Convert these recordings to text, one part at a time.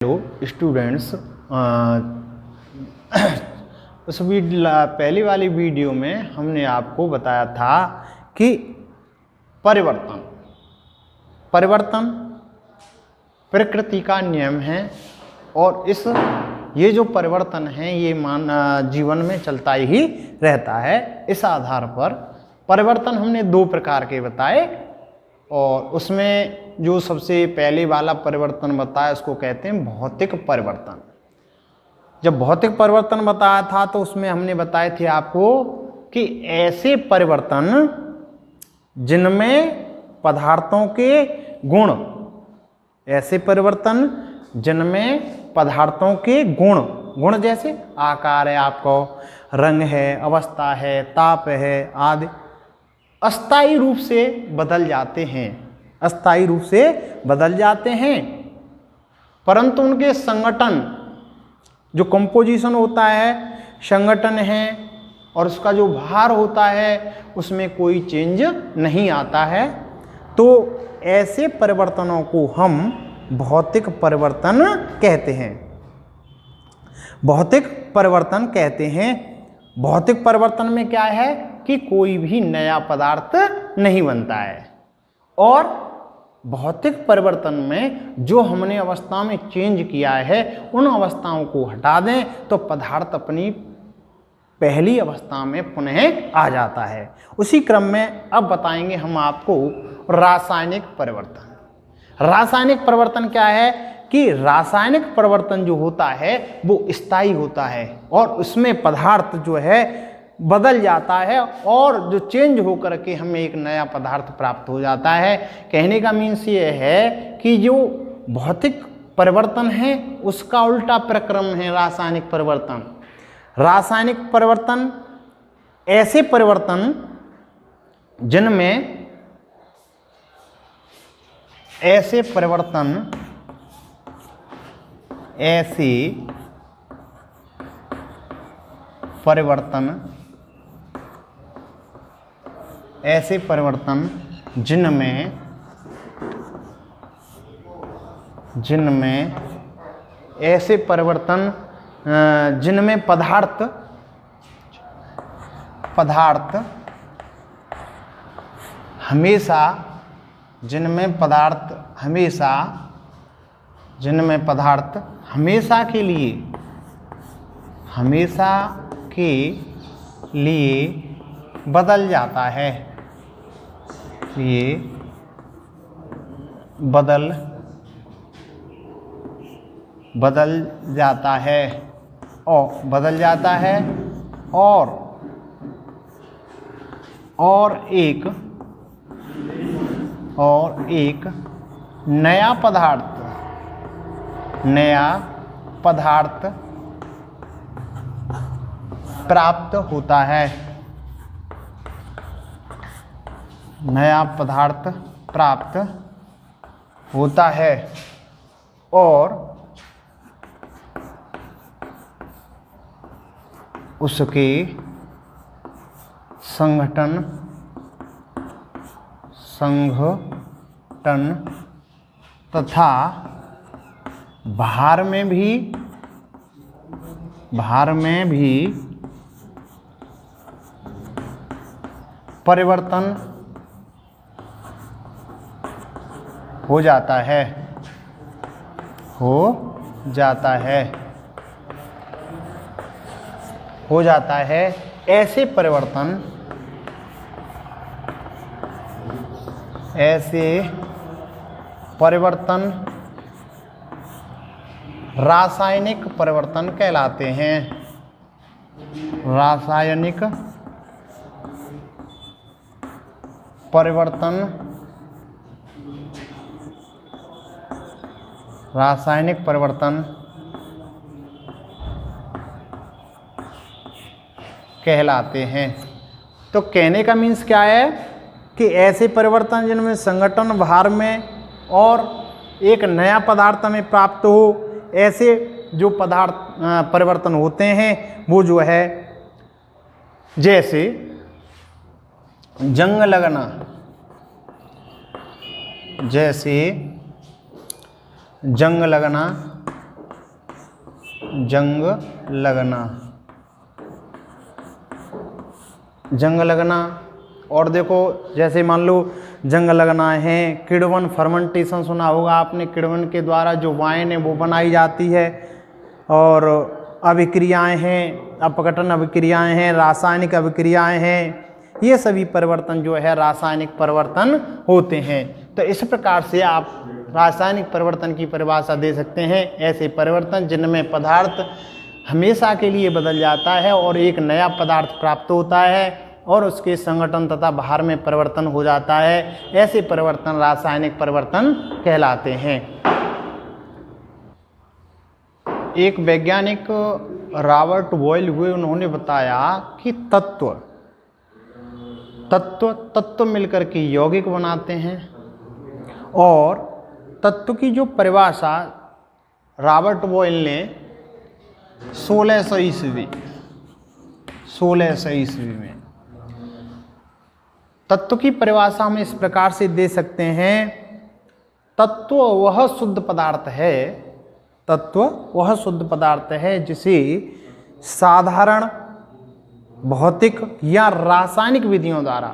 Hello students, पहली वाली video में हमने आपको बताया था कि परिवर्तन प्रकृति का नियम है और ये जो परिवर्तन है ये जीवन में चलता ही रहता है। इस आधार पर परिवर्तन हमने दो प्रकार के बताए और उसमें जो सबसे पहले वाला परिवर्तन बताया उसको कहते हैं भौतिक परिवर्तन। जब भौतिक परिवर्तन बताया था तो उसमें हमने बताए थे आपको कि ऐसे परिवर्तन जिनमें पदार्थों के गुण जैसे आकार है, आपको रंग है, अवस्था है, ताप है आदि अस्थायी रूप से बदल जाते हैं, परंतु उनके संगठन जो कंपोजिशन होता है, संगठन है और उसका जो भार होता है उसमें कोई चेंज नहीं आता है। तो ऐसे परिवर्तनों को हम भौतिक परिवर्तन कहते हैं। भौतिक परिवर्तन में क्या है कि कोई भी नया पदार्थ नहीं बनता है और भौतिक परिवर्तन में जो हमने अवस्था में चेंज किया है उन अवस्थाओं को हटा दें तो पदार्थ अपनी पहली अवस्था में पुनः आ जाता है। उसी क्रम में अब बताएंगे हम आपको रासायनिक परिवर्तन। रासायनिक परिवर्तन क्या है कि रासायनिक परिवर्तन जो होता है वो स्थायी होता है और उसमें पदार्थ जो है बदल जाता है और जो चेंज होकर के हमें एक नया पदार्थ प्राप्त हो जाता है। कहने का मीन्स ये है कि जो भौतिक परिवर्तन है उसका उल्टा प्रक्रम है रासायनिक परिवर्तन। रासायनिक परिवर्तन ऐसे परिवर्तन जिनमें ऐसे परिवर्तन जिनमें पदार्थ हमेशा के लिए बदल जाता है। ये बदल जाता है और एक नया पदार्थ प्राप्त होता है। और उसके संगठन तथा भार में भी परिवर्तन हो जाता है। ऐसे परिवर्तन रासायनिक परिवर्तन कहलाते हैं। रासायनिक परिवर्तन कहलाते हैं। तो कहने का मीन्स क्या है कि ऐसे परिवर्तन जिनमें संगठन भार में और एक नया पदार्थ में प्राप्त हो, ऐसे जो परिवर्तन होते हैं वो जो है जैसे जंग लगना जंग लगना, जंग लगना। और देखो जैसे मान लो जंग लगना है, किण्वन फर्मेंटेशन सुना होगा आपने, किण्वन के द्वारा जो वाइन है वो बनाई जाती है। और अभिक्रियाएं हैं, अपघटन अभिक्रियाएं हैं, रासायनिक अभिक्रियाएं हैं, ये सभी परिवर्तन जो है रासायनिक परिवर्तन होते हैं। तो इस प्रकार से आप रासायनिक परिवर्तन की परिभाषा दे सकते हैं, ऐसे परिवर्तन जिनमें पदार्थ हमेशा के लिए बदल जाता है और एक नया पदार्थ प्राप्त होता है और उसके संगठन तथा भार में परिवर्तन हो जाता है, ऐसे परिवर्तन रासायनिक परिवर्तन कहलाते हैं। एक वैज्ञानिक रॉबर्ट बॉयल हुए, उन्होंने बताया कि तत्व मिलकर के यौगिक बनाते हैं। और तत्व की जो परिभाषा रॉबर्ट बॉयल ने 1600 ईस्वी में तत्व की परिभाषा हम इस प्रकार से दे सकते हैं, तत्व वह शुद्ध पदार्थ है, तत्व वह शुद्ध पदार्थ है जिसे साधारण भौतिक या रासायनिक विधियों द्वारा,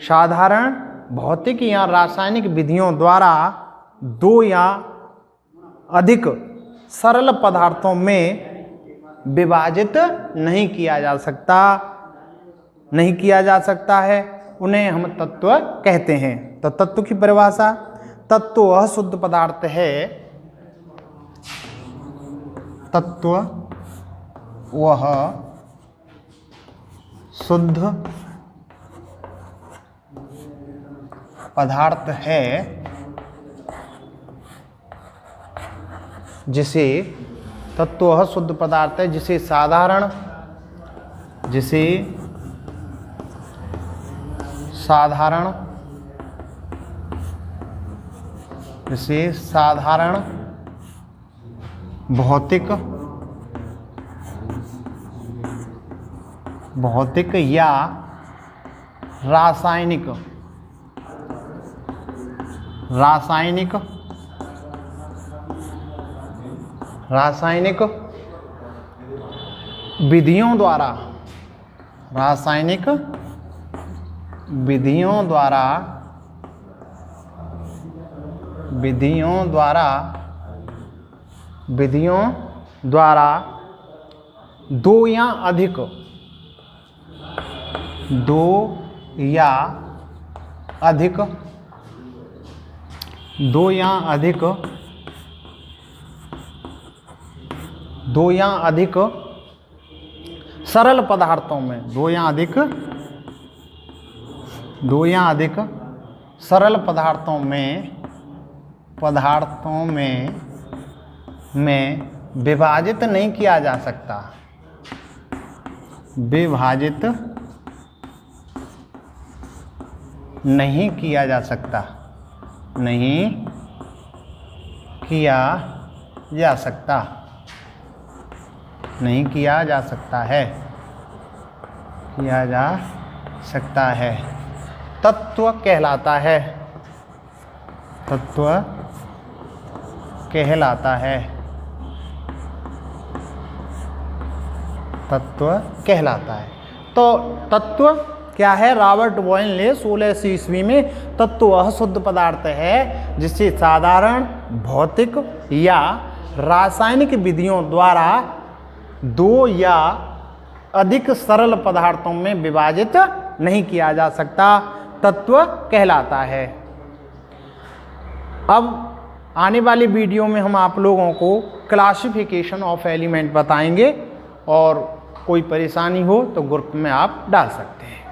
साधारण भौतिक या रासायनिक विधियों द्वारा दो या अधिक सरल पदार्थों में विभाजित नहीं किया जा सकता है, उन्हें हम तत्व कहते हैं। तो तत्व की परिभाषा, तत्व वह शुद्ध पदार्थ है, तत्व वह शुद्ध पदार्थ है जिसे, तत्व वह शुद्ध पदार्थ है जिसे साधारण भौतिक या रासायनिक विधियों द्वारा दो या अधिक सरल पदार्थों में, सरल पदार्थों में विभाजित नहीं किया जा सकता, विभाजित नहीं किया जा सकता है, तत्व कहलाता है, तो तत्व क्या है? रॉबर्ट बॉयल ने 1600 ईस्वी में तत्व वह शुद्ध पदार्थ है जिसे साधारण भौतिक या रासायनिक विधियों द्वारा दो या अधिक सरल पदार्थों में विभाजित नहीं किया जा सकता, तत्व कहलाता है। अब आने वाली वीडियो में हम आप लोगों को क्लासिफिकेशन ऑफ एलिमेंट बताएंगे, और कोई परेशानी हो तो ग्रुप में आप डाल सकते हैं।